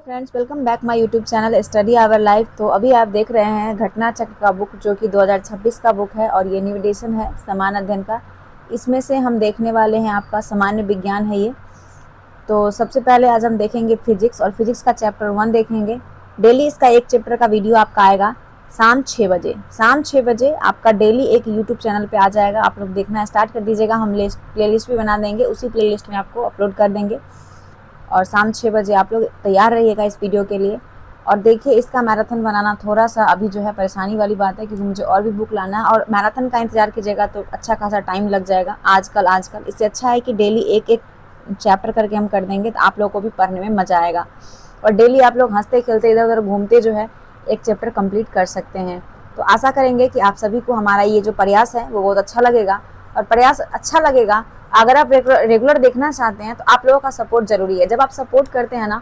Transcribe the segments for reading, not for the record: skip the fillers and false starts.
Friends, welcome back my YouTube channel study hour life. तो अभी आप देख रहे हैं घटना चक्र का बुक, जो कि 2026 का बुक है और ये न्यू एडिशन है समान अध्ययन का। इसमें से हम देखने वाले हैं आपका सामान्य विज्ञान है ये। तो सबसे पहले आज हम देखेंगे फिजिक्स, और फिजिक्स का चैप्टर 1 देखेंगे। डेली इसका एक चैप्टर का वीडियो आपका आएगा शाम 6 बजे। शाम 6 बजे आपका डेली एक यूट्यूब चैनल पे आ जाएगा। आप लोग देखना स्टार्ट कर दीजिएगा। हम प्लेलिस्ट भी बना देंगे, उसी प्लेलिस्ट में आपको अपलोड कर देंगे। और शाम 6 बजे आप लोग तैयार रहिएगा इस वीडियो के लिए। और देखिए, इसका मैराथन बनाना थोड़ा सा अभी जो है परेशानी वाली बात है, क्योंकि मुझे और भी बुक लाना है। और मैराथन का इंतजार कीजिएगा तो अच्छा खासा टाइम लग जाएगा आजकल। इससे अच्छा है कि डेली एक एक चैप्टर करके हम कर देंगे, तो आप लोगों को भी पढ़ने में मज़ा आएगा। और डेली आप लोग हंसते खेलते इधर उधर घूमते जो है एक चैप्टर कंप्लीट कर सकते हैं। तो आशा करेंगे कि आप सभी को हमारा ये जो प्रयास है वो बहुत अच्छा लगेगा। और प्रयास अच्छा लगेगा, अगर आप रेगुलर देखना चाहते हैं तो आप लोगों का सपोर्ट ज़रूरी है। जब आप सपोर्ट करते हैं ना,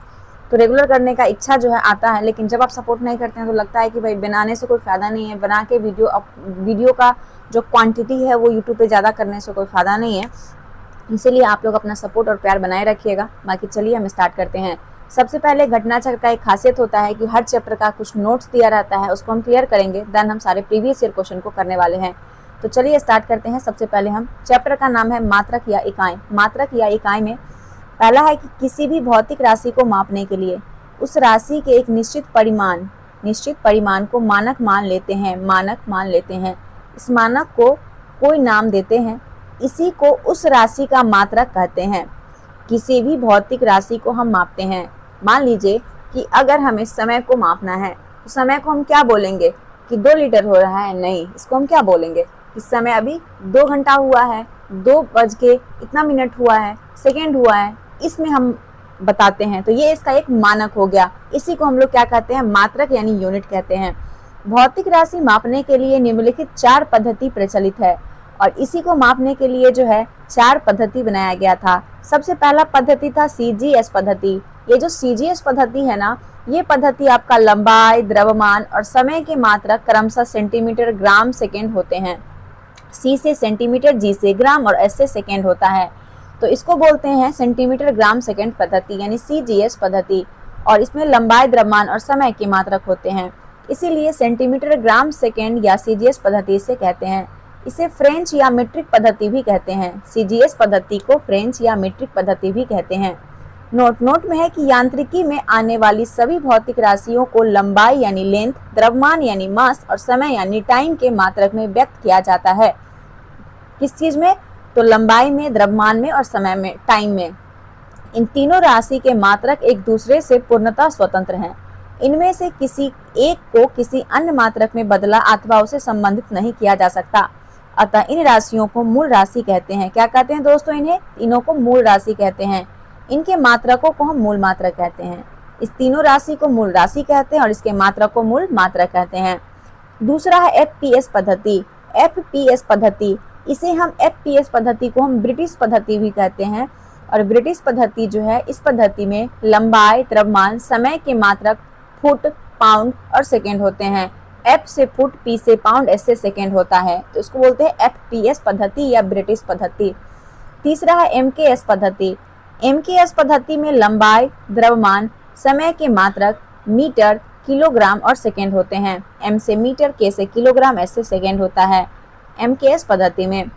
तो रेगुलर करने का इच्छा जो है आता है। लेकिन जब आप सपोर्ट नहीं करते हैं तो लगता है कि भाई बनाने से कोई फ़ायदा नहीं है, बना के वीडियो का जो क्वांटिटी है वो यूट्यूब पे ज़्यादा करने से कोई फ़ायदा नहीं है। इसीलिए आप लोग अपना सपोर्ट और प्यार बनाए रखिएगा। बाकी चलिए हम स्टार्ट करते हैं। सबसे पहले घटना चक्र का एक खासियत होता है कि हर चैप्टर का कुछ नोट्स दिया रहता है, उसको हम क्लियर करेंगे। देन हम सारे प्रीवियस ईयर क्वेश्चन को करने वाले हैं। तो चलिए स्टार्ट करते हैं। सबसे पहले हम चैप्टर का नाम है मात्रक या इकाई। मात्रक या इकाई में पहला है कि किसी भी भौतिक राशि को मापने के लिए उस राशि के एक निश्चित परिमाण को मानक मान लेते हैं। इस मानक को कोई नाम देते हैं, इसी को उस राशि का मात्रक कहते हैं। किसी भी भौतिक राशि को हम मापते हैं। मान लीजिए कि अगर हमें समय को मापना है तो समय को हम क्या बोलेंगे कि 2 लीटर हो रहा है? नहीं, इसको हम क्या बोलेंगे कि समय अभी 2 घंटा हुआ है, 2 बज के इतना मिनट हुआ है, सेकेंड हुआ है, इसमें हम बताते हैं। तो ये इसका एक मानक हो गया। इसी को हम लोग क्या कहते हैं? मात्रक यानी यूनिट कहते हैं। भौतिक राशि मापने के लिए निम्नलिखित 4 पद्धति प्रचलित है, और इसी को मापने के लिए जो है 4 पद्धति बनाया गया था। सबसे पहला पद्धति था CGS पद्धति। ये जो CGS पद्धति है ना, ये पद्धति आपका लंबाई, द्रव्यमान और समय के मात्रक क्रमशः सेंटीमीटर, ग्राम, सेकेंड होते हैं। C से सेंटीमीटर, G से ग्राम और S से सेकेंड होता है। तो इसको बोलते हैं सेंटीमीटर, ग्राम, सेकेंड पद्धति यानी CGS पद्धति। और इसमें लंबाई, द्रव्यमान और समय के मात्रक होते हैं, इसीलिए सेंटीमीटर, ग्राम, सेकेंड या CGS पद्धति से कहते हैं। इसे फ्रेंच या मीट्रिक पद्धति भी कहते हैं। CGS पद्धति को फ्रेंच या मीट्रिक पद्धति भी कहते हैं। नोट में है कि यांत्रिकी में आने वाली सभी भौतिक राशियों को लंबाई यानी लेंथ, द्रव्यमान यानी मास और समय यानी टाइम के मात्रक में व्यक्त किया जाता है। किस चीज में? तो लंबाई में, द्रव्यमान में और समय में, टाइम में। इन तीनों राशि के मात्रक एक दूसरे से पूर्णतः स्वतंत्र हैं। इनमें से किसी एक को किसी अन्य मात्रक में बदला अथवा उसे संबंधित नहीं किया जा सकता। अतः इन राशियों को मूल राशि कहते हैं। क्या कहते हैं दोस्तों? इन्हें तीनों को मूल राशि कहते हैं। इनके मात्रकों को हम मूल मात्रक कहते हैं। इस तीनों राशि को मूल राशि कहते हैं और इसके मात्रक को मूल मात्रक कहते हैं। दूसरा है FPS पद्धति। FPS पद्धति, इसे हम FPS पद्धति को हम ब्रिटिश पद्धति भी कहते हैं। और ब्रिटिश पद्धति जो है, इस पद्धति में लंबाई, द्रव्यमान, समय के मात्रक फुट, पाउंड और सेकेंड होते हैं। F से फुट, P से पाउंड, S से सेकेंड होता है। तो इसको बोलते हैं FPS पद्धति या ब्रिटिश पद्धति। तीसरा है MKS पद्धति। MKS पद्धति में लंबाई, द्रव्यमान, समय के मात्रक मीटर, किलोग्राम और सेकेंड होते हैं। M से मीटर, K से किलोग्राम, S से सेकेंड होता है MKS पद्धति में।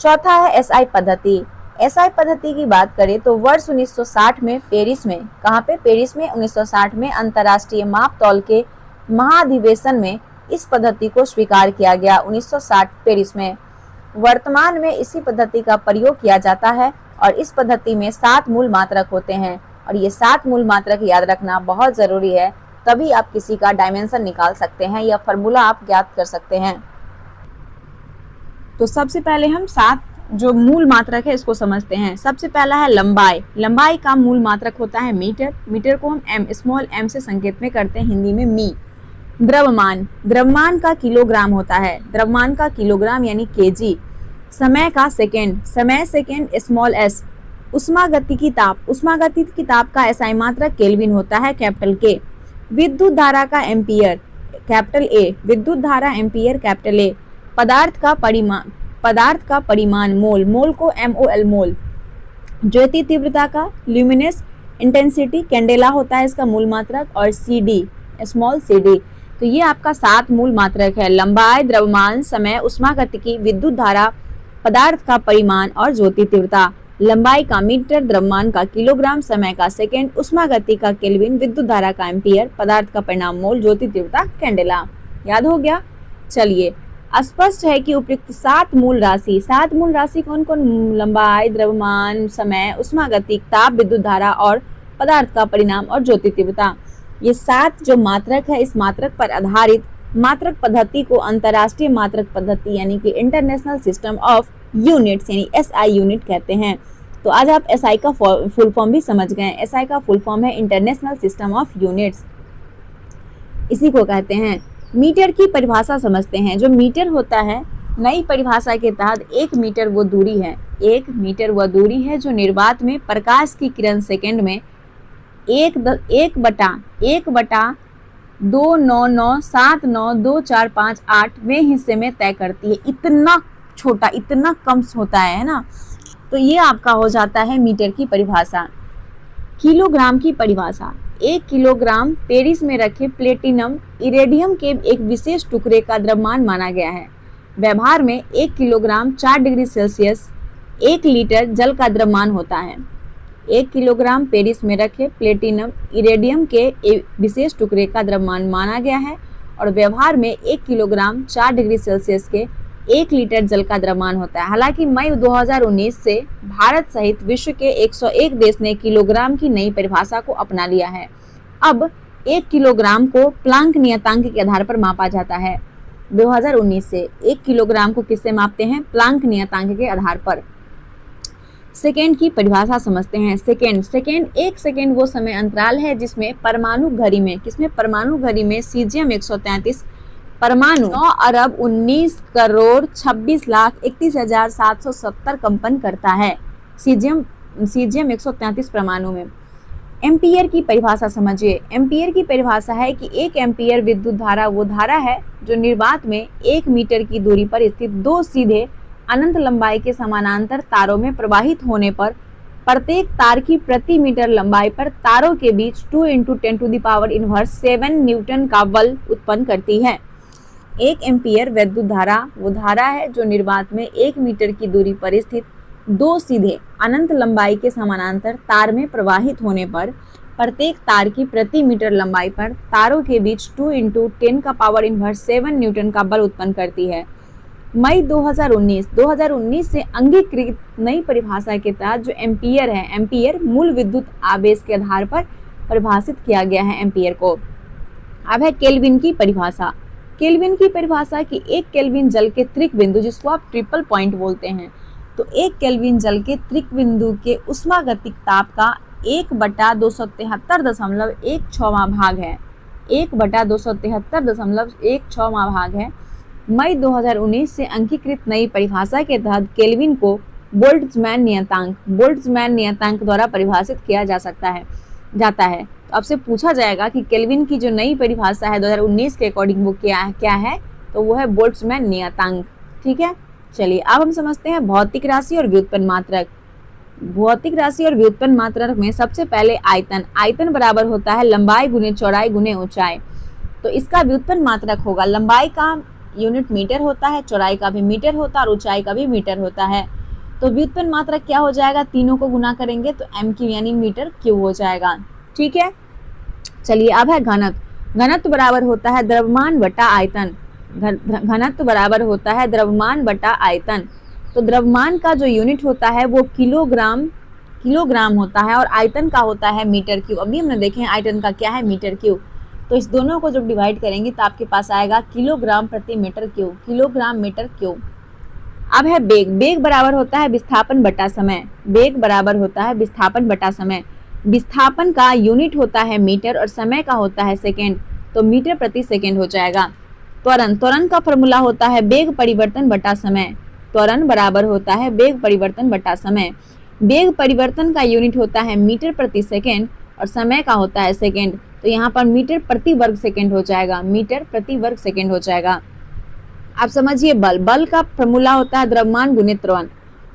चौथा है SI पद्धति। SI पद्धति की बात करें तो वर्ष 1960 में पेरिस में, कहाँ पे? पेरिस में 1960 में अंतर्राष्ट्रीय माप तौल के महाधिवेशन में इस पद्धति को स्वीकार किया गया। 1960 पेरिस में। वर्तमान में इसी पद्धति का प्रयोग किया जाता है और इस पद्धति में 7 मूल मात्रक होते हैं। और ये 7 मूल मात्रक याद रखना बहुत ज़रूरी है, तभी आप किसी का डायमेंशन निकाल सकते हैं या फॉर्मूला आप ज्ञात कर सकते हैं। तो सबसे पहले हम 7 जो मूल मात्रक है इसको समझते हैं। सबसे पहला है लंबाई। लंबाई का मूल मात्रक होता है मीटर। मीटर को हम M, स्मॉल m से संकेत में करते हैं, हिंदी में मी। द्रव्यमान, द्रव्यमान का किलोग्राम होता है। द्रव्यमान का किलोग्राम यानी kg। समय का सेकेंड, समय सेकेंड, स्मॉल s। उष्मागतिकी की ताप, उष्मागतिकी की ताप का SI मात्रक केल्विन होता है, कैपिटल K। विद्युत धारा का एम्पियर, कैपिटल A। विद्युत धारा एम्पियर, कैपिटल A। पदार्थ का परिमाण मोल, मोल को MOL मोल। ज्योति तीव्रता का ल्यूमिनेस इंटेंसिटी, कैंडेला होता है इसका मूल मात्रक, और CD, स्मॉल CD। तो ये आपका 7 मूल मात्रक है। लंबाई, द्रव्यमान, समय, ऊष्मागतिकी, विद्युत धारा, पदार्थ का परिमाण और ज्योति तीव्रता। लंबाई का मीटर, द्रव्यमान का किलोग्राम, समय का सेकेंड, ऊष्मागति का केल्विन, विद्युत धारा का एम्पियर, पदार्थ का परिमाण मोल, ज्योति तीव्रता कैंडेला। याद हो गया। चलिए, स्पष्ट है कि उपयुक्त 7 मूल राशि कौन कौन? लंबाई, द्रव्यमान, समय, ऊष्मागतिक, ताप, विद्युत धारा और पदार्थ का परिमाण और ज्योति तीव्रता। ये 7 जो मात्रक है, इस मात्रक पर आधारित मात्रक पद्धति को अंतरराष्ट्रीय मात्रक पद्धति यानी कि इंटरनेशनल सिस्टम ऑफ यूनिट्स यानी SI यूनिट कहते हैं। तो आज आप SI का फुल फॉर्म भी समझ गए। SI का फुल फॉर्म है इंटरनेशनल सिस्टम ऑफ यूनिट्स, इसी को कहते हैं। मीटर की परिभाषा समझते हैं। जो मीटर होता है, नई परिभाषा के तहत 1 मीटर वो दूरी है। 1 मीटर वह दूरी है जो निर्वात में प्रकाश की किरण सेकंड में 1/299792458वें हिस्से में तय करती है। इतना छोटा, इतना कम होता है ना। तो ये आपका हो जाता है मीटर की परिभाषा। किलोग्राम की परिभाषा। 1 किलोग्राम पेरिस में रखे प्लेटिनम इरेडियम के एक विशेष टुकड़े का द्रव्यमान माना गया है। व्यवहार में 1 किलोग्राम 4 डिग्री सेल्सियस 1 लीटर जल का द्रव्यमान होता है। 1 किलोग्राम पेरिस में रखे प्लेटिनम इरेडियम के एक विशेष टुकड़े का द्रव्यमान माना गया है और व्यवहार में 1 किलोग्राम 4 डिग्री सेल्सियस के 1 लीटर जल का द्रव्यमान होता है। हालांकि मई 2019 से भारत सहित विश्व के 101 देश ने किलोग्राम की नई परिभाषा को अपना लिया है। अब 1 किलोग्राम को प्लांक नियतांक के आधार पर मापा जाता है। 2019 से 1 किलोग्राम को किससे मापते हैं? प्लांक नियतांक के आधार पर। सेकेंड की परिभाषा समझते हैं। सेकेंड 1 सेकेंड वो समय अंतराल है जिसमें परमाणु घड़ी में सीजियम 133 परमाणु 9,19,26,31,770 कंपन करता है। सीजियम 133 परमाणु में। एम्पियर की परिभाषा समझिए। एम्पियर की परिभाषा है कि 1 एम्पियर विद्युत धारा वो धारा है जो निर्वात में 1 मीटर की दूरी पर स्थित 2 सीधे अनंत लंबाई के समानांतर तारों में प्रवाहित होने पर प्रत्येक तार की प्रति मीटर लंबाई पर तारों के बीच 2 × 10⁻⁻⁷ न्यूटन का बल उत्पन्न करती है। 1 एम्पियर विद्युत धारा वो धारा है जो निर्वात में 1 मीटर की दूरी पर स्थित 2 सीधे अनंत लंबाई के समानांतर तार में प्रवाहित होने पर प्रत्येक तार की प्रति मीटर लंबाई पर तारों के बीच 2 × 10⁻⁷ न्यूटन का बल उत्पन्न करती है। मई 2019 से अंगीकृत नई परिभाषा के तहत जो एम्पियर है, एम्पियर मूल विद्युत आवेश के आधार पर परिभाषित किया गया है एम्पियर को। अब है केल्विन की परिभाषा। केल्विन की परिभाषा कि 1 केल्विन जल के त्रिक बिंदु, जिसको आप ट्रिपल पॉइंट बोलते हैं, तो 1 केल्विन जल के त्रिक बिंदु के ऊष्मागतिक ताप का 1/273.16वां भाग है। 1/273.16वां भाग है। मई 2019 से अंगीकृत नई परिभाषा के तहत केल्विन को बोल्ट्जमैन नियतांक द्वारा परिभाषित किया जाता है। तो आपसे पूछा जाएगा कि केल्विन की जो नई परिभाषा है 2019 के अकॉर्डिंग वो क्या है, तो वो है बोल्ट्जमैन नियतांक। ठीक है, चलिए अब हम समझते हैं भौतिक राशि और व्युत्पन्न मात्रक। भौतिक राशि और व्युत्पन्न मात्रक में सबसे पहले आयतन बराबर होता है लंबाई गुने चौड़ाई गुने ऊंचाई। तो इसका व्युत्पन्न मात्रक होगा, लंबाई का यूनिट मीटर होता है, चौड़ाई का भी मीटर होता है और ऊंचाई का भी मीटर होता है। तो व्युत्पन्न मात्रक क्या हो जाएगा? तीनों को गुना करेंगे तो m³ यानी मीटर क्यूब हो जाएगा। ठीक है, चलिए अब है घनत्व। घनत्व बराबर होता है द्रव्यमान बटा आयतन। घनत्व बराबर होता है द्रव्यमान बटा आयतन। तो द्रव्यमान का जो यूनिट होता है वो किलोग्राम होता है और आयतन का होता है मीटर क्यूब। अभी हमने देखे आयतन का क्या है, मीटर क्यूब। तो इस दोनों को जब डिवाइड करेंगे तो आपके पास आएगा किलोग्राम प्रति metre cube, kilogram metre cube. अब है बेग। बेग बराबर होता है विस्थापन बटा समय। बेग बराबर होता है विस्थापन बटा समय। विस्थापन का यूनिट होता है मीटर और समय का होता है सेकेंड, तो मीटर प्रति सेकेंड हो जाएगा। त्वरण का फॉर्मूला होता है बेग परिवर्तन बटा समय। त्वरण बराबर होता है बेग परिवर्तन बटा समय। बेग परिवर्तन का यूनिट होता है मीटर प्रति सेकेंड और समय का होता है सेकेंड, तो यहाँ पर मीटर प्रति वर्ग सेकेंड हो जाएगा, मीटर प्रति वर्ग सेकेंड हो जाएगा। आप समझिए बल का फॉर्मूला होता है द्रव्यमान गुणित त्वरण।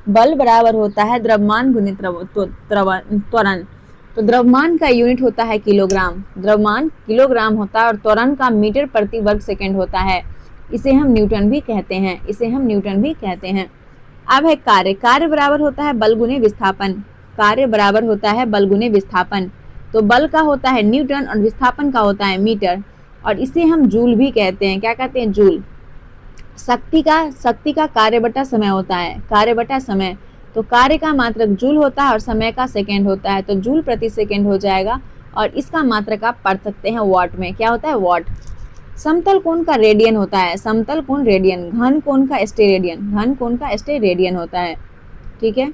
बल बराबर होता है द्रव्यमान गुणित त्वरण। तो द्रव्यमान का यूनिट होता है किलोग्राम, द्रव्यमान किलोग्राम होता है और त्वरण का मीटर प्रति वर्ग सेकंड होता है। इसे हम न्यूटन भी कहते हैं, इसे हम न्यूटन भी कहते हैं। अब है कार्य, कार्य बराबर होता है बल गुने विस्थापन, कार्य बराबर होता है बल गुने विस्थापन। तो बल का होता है न्यूटन और विस्थापन का होता है मीटर, और इसे हम जूल भी कहते हैं। क्या कहते हैं? जूल। शक्ति का कार्य बटा समय होता है, कार्य बटा समय। तो कार्य का मात्रक जूल होता है और समय का सेकंड होता है, तो जूल प्रति सेकंड हो जाएगा। और इसका मात्रक आप पढ़ सकते हैं वॉट में। क्या होता है? वॉट। समतल कोण का रेडियन होता है, समतल कोण रेडियन। घन कोण का स्टेरेडियन, घन कोण का स्टेरेडियन होता है। ठीक है।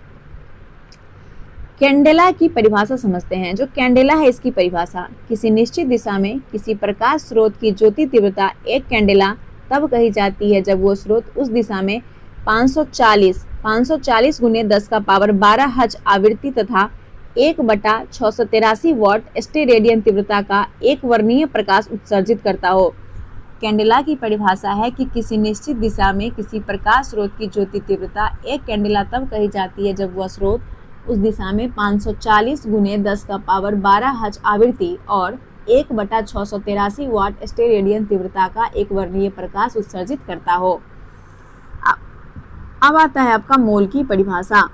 कैंडेला की परिभाषा समझते हैं। जो कैंडेला है इसकी परिभाषा, किसी निश्चित दिशा में किसी प्रकाश स्रोत की ज्योति तीव्रता एक कैंडेला तब कही जाती है जब वो स्रोत उस दिशा में 540 गुने 10 का पावर 12 हर्ट्ज आवृत्ति तथा 1/683 वॉट स्टेरेडियन तीव्रता का एक वर्णीय प्रकाश उत्सर्जित करता हो। कैंडेला की परिभाषा है कि किसी निश्चित दिशा में किसी प्रकाश स्रोत की ज्योति तीव्रता एक कैंडेला तब कही जाती है जब वह स्रोत उस दिशा में 540 गुने 10 का पावर 12 हर्ट्ज आवृत्ति और 1/683 वॉट स्टेरेडियन तीव्रता का एक वर्णीय प्रकाश उत्सर्जित करता हो। अब आता है आपका मोल की परिभाषा।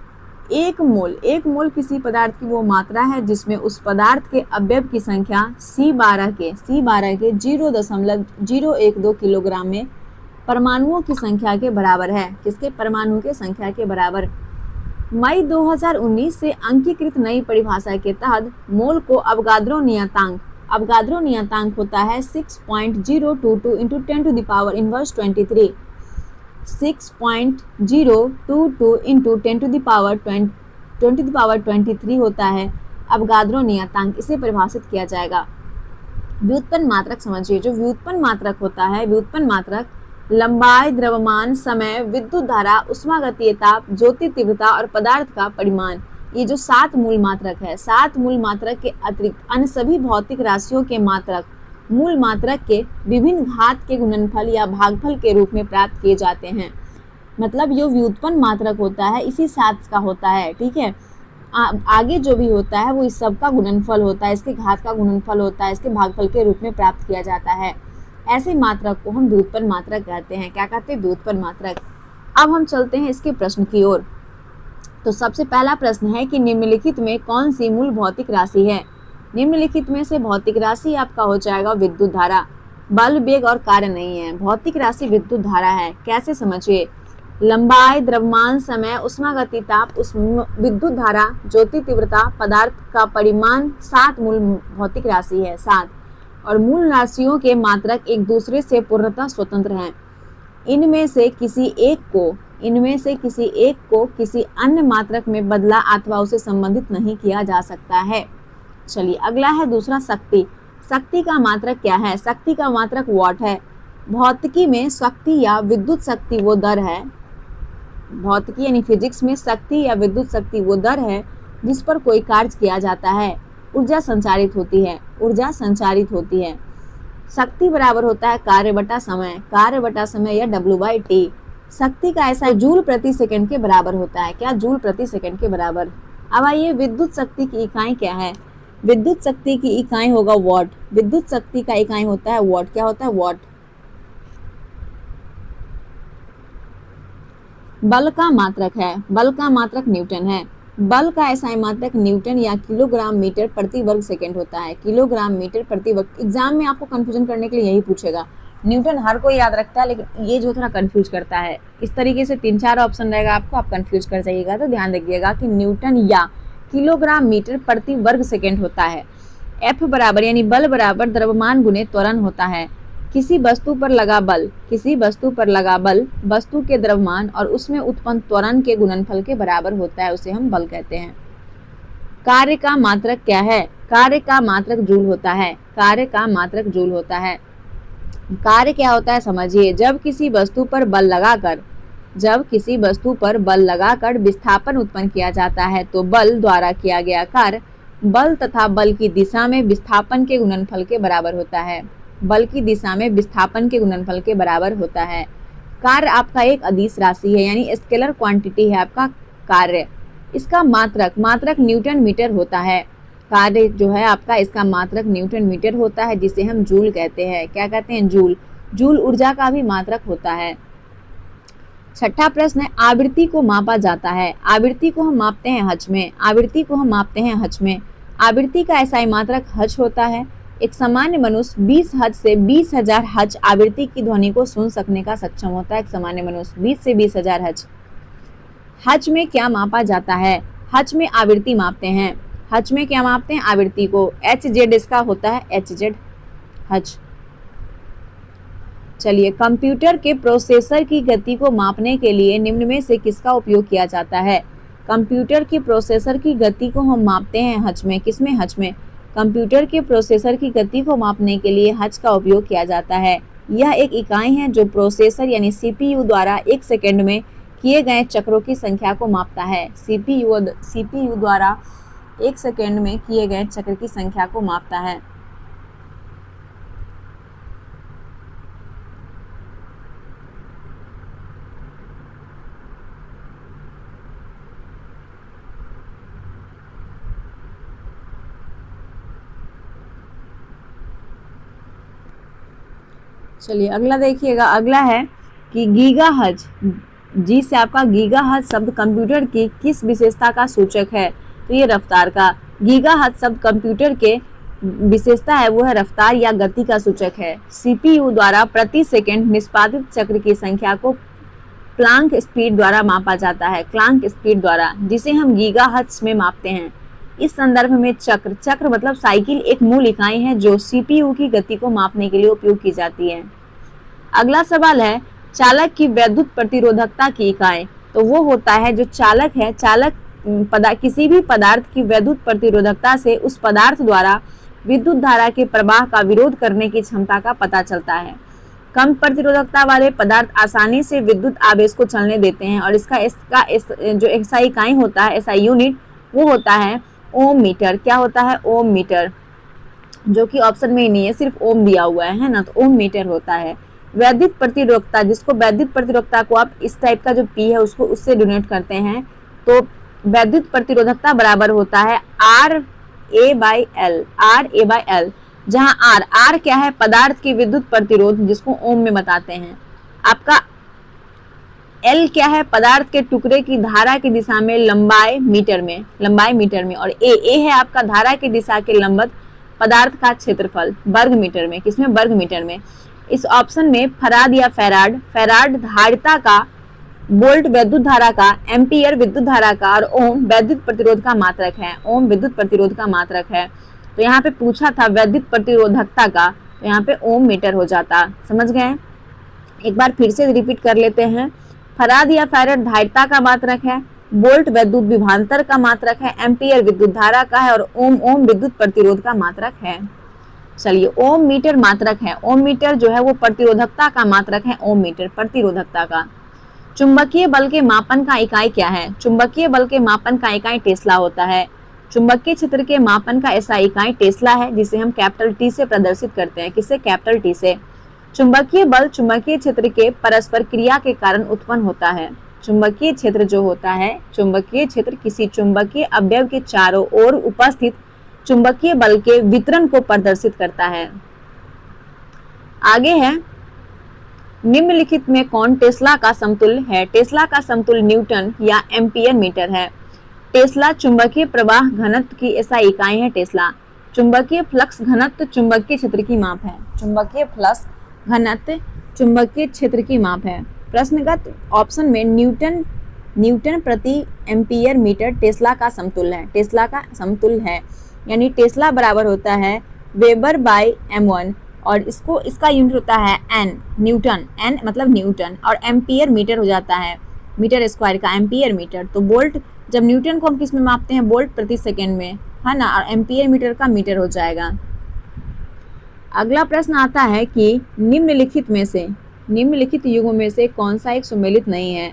एक मोल किसी पदार्थ की वो मात्रा है जिसमें उस पदार्थ के अवयव की संख्या C12 के 0.012 किलोग्राम में परमाणुओं की संख्या के बराबर है। किसके? परमाणु के संख्या के बराबर। मई 2019 से अंकीकृत नई परिभाषा के तहत मोल को अवगाद्रो नियतांक होता है 6.022 × 10 to the power inverse 23, 6.022 × 10 to the power 23 होता है अवगाद्रो नियतांक। इसे परिभाषित किया जाएगा। व्युत्पन्न मात्रक समझिए। जो व्युत्पन्न मात्रक होता है, व्युत्पन्न मात्रक लंबाई, द्रव्यमान, समय, विद्युत धारा, उष्मागतीय ताप, ज्योति तीव्रता और पदार्थ का परिमाण, ये जो 7 मूल मात्रक है, 7 मूल मात्रक के अतिरिक्त अन्य सभी भौतिक राशियों के मात्रक मूल मात्रक के विभिन्न घात के गुणनफल या भागफल के रूप में प्राप्त किए जाते हैं। मतलब जो व्युत्पन्न मात्रक होता है इसी 7 का होता है। ठीक है। आगे जो भी होता है वो इस सब का गुणनफल होता है, इसके घात का गुणनफल होता है, इसके भागफल के रूप में प्राप्त किया जाता है। ऐसे मात्रक को हम व्युत्पन्न मात्रक कहते हैं। क्या कहते हैं? व्युत्पन्न मात्रक। अब हम चलते हैं इसके प्रश्न की ओर। तो सबसे पहला प्रश्न है कि निम्नलिखित में कौन सी मूल भौतिक राशि है? निम्नलिखित में से भौतिक राशि आपका हो जाएगा विद्युत धारा। बल, वेग और कार्य नहीं है। भौतिक राशि विद्युत धारा है। कैसे? समझिए। लंबाई, द्रव्यमान, समय, उष्मागतिक ताप, विद्युत धारा, ज्योति तीव्रता, पदार्थ का परिमाण 7 मूल भौतिक राशि है। 7 और मूल राशियों के मात्रक एक दूसरे से पूर्णतः स्वतंत्र हैं। इनमें से किसी एक को किसी अन्य मात्रक में बदला अथवा उसे संबंधित नहीं किया जा सकता है। चलिए अगला है दूसरा शक्ति। शक्ति का मात्रक क्या है? शक्ति का मात्रक वॉट है। भौतिकी में शक्ति या विद्युत शक्ति वो दर है, भौतिकी यानी फिजिक्स में शक्ति या विद्युत शक्ति वो दर है जिस पर कोई कार्य किया जाता है, ऊर्जा संचारित होती है, ऊर्जा संचारित होती है। शक्ति बराबर होता है कार्य बटा समय या W/T। शक्ति का ऐसा जूल प्रति सेकंड के बराबर होता है। क्या? जूल प्रति सेकंड के बराबर। अब आइए विद्युत शक्ति की इकाई क्या है? विद्युत शक्ति की इकाई होगा वॉट। विद्युत शक्ति का इकाई होता है वॉट। क्या होता है? वॉट। बल का मात्रक है, बल का मात्रक न्यूटन है। बल का ऐसा मात्रक न्यूटन या किलोग्राम मीटर प्रति वर्ग सेकंड होता है। किलोग्राम मीटर प्रति वर्ग। एग्जाम में आपको कंफ्यूजन करने के लिए यही पूछेगा। न्यूटन हर कोई याद रखता है लेकिन ये जो थोड़ा कंफ्यूज करता है। इस तरीके से 3-4 ऑप्शन रहेगा आपको, आप कंफ्यूज कर जाइएगा। तो ध्यान रखिएगा कि न्यूटन या किलोग्राम मीटर प्रति वर्ग सेकंड होता है। F बराबर यानी बल बराबर द्रव्यमान गुने त्वरण होता है। किसी वस्तु पर लगा बल वस्तु के द्रव्यमान और उसमें उत्पन्न त्वरण के गुणनफल के बराबर होता है, उसे हम बल कहते हैं। कार्य का मात्रक क्या है? कार्य का मात्रक जूल होता है। कार्य का मात्रक जूल होता है। कार्य क्या होता है समझिए। जब किसी वस्तु पर बल लगाकर विस्थापन उत्पन्न किया जाता है तो बल द्वारा किया गया कार्य बल तथा बल की दिशा में विस्थापन के गुणनफल के बराबर होता है। बल की दिशा में विस्थापन के गुणनफल के बराबर होता है। कार्य आपका एक अदिश राशि है यानी स्केलर क्वांटिटी है आपका कार्य। इसका मात्रक न्यूटन मीटर होता है। कार्य जो है आपका, इसका मात्रक न्यूटन मीटर होता है, जिसे हम जूल कहते हैं। क्या कहते हैं? जूल। जूल ऊर्जा का भी मात्रक होता है। छठा प्रश्न है, आवृत्ति को मापा जाता है। आवृत्ति को हम मापते हैं हर्ट्ज में। आवृत्ति को हम मापते हैं हर्ट्ज में। आवृत्ति का एसआई मात्रक हर्ट्ज होता है। एक सामान्य मनुष्य 20 हर्ट्ज से 20,000 हर्ट्ज आवृत्ति की ध्वनि को सुन सकने का सक्षम होता है। एक सामान्य मनुष्य 20 से 20,000 हर्ट्ज। हर्ट्ज में क्या मापा जाता है? हर्ट्ज में आवृत्ति मापते हैं। हर्ट्ज में क्या मापते हैं? आवृत्ति को। HZ इसका होता है, HZ हर्ट्ज। चलिए, कंप्यूटर के प्रोसेसर की गति को मापने के लिए निम्न में से किसका उपयोग किया जाता है? कंप्यूटर के प्रोसेसर की गति को हम मापते हैं हर्ट्ज में। किसमें? हर्ट्ज में। कंप्यूटर के प्रोसेसर की गति को मापने के लिए हर्ट्ज का उपयोग किया जाता है। यह एक इकाई है जो प्रोसेसर यानी CPU द्वारा 1 सेकंड में किए गए चक्रों की संख्या को मापता है। CPU द्वारा 1 सेकंड में किए गए चक्र की संख्या को मापता है। चलिए अगला देखिएगा। अगला है कि गीगाहर्ट्ज, जी से आपका गीगाहर्ट्ज शब्द कंप्यूटर की किस विशेषता का सूचक है? तो ये रफ्तार का। गीगाहर्ट्ज शब्द कंप्यूटर के विशेषता है, वो है रफ्तार या गति का सूचक है। CPU द्वारा प्रति सेकंड निष्पादित चक्र की संख्या को प्लांक स्पीड द्वारा मापा जाता है। प्लांक स्पीड द्वारा, जिसे हम गीगाहर्ट्ज में मापते हैं। इस संदर्भ में चक्र मतलब साइकिल एक मूल इकाई है जो CPU की गति को मापने के लिए उपयोग की जाती है। अगला सवाल है, चालक की विद्युत प्रतिरोधकता की इकाई। तो वो होता है जो चालक है, किसी भी पदार्थ की विद्युत प्रतिरोधकता से उस पदार्थ द्वारा विद्युत धारा के प्रवाह का विरोध करने की क्षमता का पता चलता है। कम प्रतिरोधकता वाले पदार्थ आसानी से विद्युत आवेश को चलने देते हैं और इसका जो SI इकाई होता है, SI यूनिट, वो होता है ओम मीटर। क्या होता है? ओम मीटर, जो कि ऑप्शन में ही नहीं है, सिर्फ ओम दिया हुआ है ना, तो ओम मीटर होता है। वैद्युत प्रतिरोधकता, जिसको वैद्युत प्रतिरोधकता को आप इस टाइप का जो P है उसको उससे डिनोट करते हैं, तो वैद्युत प्रतिरोधकता बराबर होता है RA/L, जहां R क्या है? पदार्थ की विद्युत प्रतिरोध, जिसको ओम में बताते हैं। आपका L क्या है? पदार्थ के टुकड़े की धारा की दिशा में लंबाई मीटर में। और A है आपका धारा की दिशा के लंबवत पदार्थ का क्षेत्रफल वर्ग मीटर में। किसमें? वर्ग मीटर में। इस ऑप्शन में फराड या फेराड धारिता का, वोल्ट विद्युत धारा का, एम्पियर विद्युत धारा का और ओम वैद्युत प्रतिरोध का मात्रक है। ओम विद्युत प्रतिरोध का मात्रक है। तो यहाँ पे पूछा था वैद्युत प्रतिरोधकता का, तो यहाँ पे ओम मीटर हो जाता। समझ गए? एक बार फिर से रिपीट कर लेते हैं। फराड या फेराड धारिता का मात्रक है, वोल्ट विद्युत विभवांतर का मात्रक है, एम्पियर विद्युत धारा का है और ओम विद्युत प्रतिरोध का मात्रक है। चलिए, ओम मीटर मात्रक है। ओम मीटर जो है वो प्रतिरोधकता का मात्रक है। ओम मीटर प्रतिरोधकता का। चुंबकीय बल के मापन का इकाई क्या है? चुंबकीय बल के मापन का इकाई टेस्ला होता है। चुंबकीय क्षेत्र के मापन का ऐसा इकाई टेस्ला है, जिसे हम कैपिटल T से प्रदर्शित करते हैं। किससे? कैपिटल T से। चुंबकीय बल चुंबकीय क्षेत्र के परस्पर क्रिया के कारण उत्पन्न होता है। चुंबकीय क्षेत्र जो होता है, चुंबकीय क्षेत्र किसी चुंबकीय अवयव के चारों ओर उपस्थित चुंबकीय बल के वितरण को प्रदर्शित करता है। आगे है, निम्नलिखित में कौन टेस्ला का समतुल्य है? टेस्ला का समतुल्य न्यूटन या एम्पियर मीटर है। टेस्ला चुंबकीय प्रवाह घनत्व की ऐसा इकाई है। टेस्ला चुंबकीय फ्लक्स घनत्व चुंबकीय क्षेत्र की माप है। चुंबकीय फ्लक्स घनत्व चुंबकीय क्षेत्र की माप है। प्रश्नगत ऑप्शन में न्यूटन प्रति एम्पियर मीटर टेस्ला का समतुल्य है। टेस्ला का समतुल्य है, यानी टेस्ला बराबर होता है वेबर बाय m1 और इसका यूनिट होता है n, न्यूटन। n मतलब न्यूटन और एम्पियर मीटर हो जाता है मीटर स्क्वायर का एम्पियर मीटर। तो वोल्ट, जब न्यूटन को हम किस में मापते हैं? वोल्ट प्रति सेकेंड में, है ना, और एम्पियर मीटर का मीटर हो जाएगा। अगला प्रश्न आता है कि निम्नलिखित युगों में से कौन सा एक सुमेलित नहीं है?